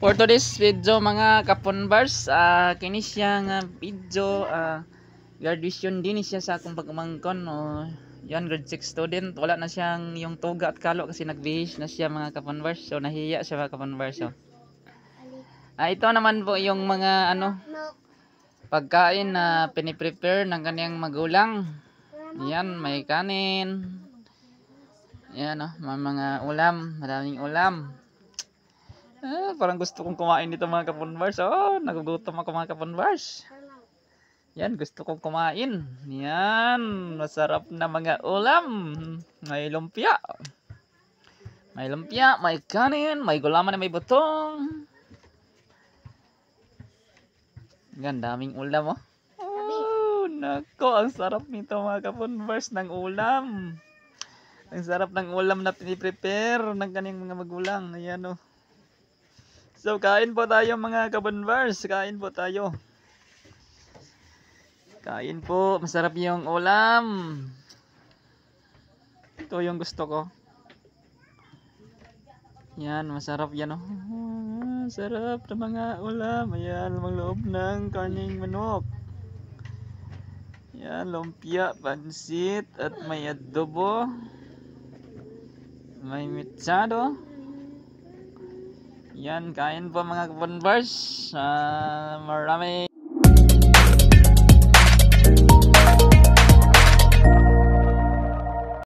For today's video mga kaponbars, kini siya nga video, graduation din siya sa akong pagumangkon. Yan, grade 6 student. Wala na siyang yung tuga at kalo kasi nagbihis na siya mga kaponbars. So nahiya siya mga kaponbars. So. Ito naman po yung mga pagkain na piniprepare ng kaniyang magulang. Yan, may kanin. Yan, may mga ulam, maraming ulam. Parang gusto kong kumain dito mga kaponbars. Nagugutom ako mga kaponbars. Yan, gusto kong kumain. Yan, masarap na mga ulam. May lumpia. May lumpia, may kanin, may gulaman na may butong. Yan, daming ulam nako, ang sarap nito mga kaponbars ng ulam. Ang sarap ng ulam na piniprepare ng kanyang mga magulang. Ayan So, kain po tayo mga kaponbars. Kain po tayo. Kain po. Masarap yung ulam. Ito yung gusto ko. Yan, masarap yan Sarap na mga ulam. Ayan, magloob ng karning manok. Yan, lumpia, pansit, at may adobo. May mitsado. Yan, kain po mga kaponbars. Marami.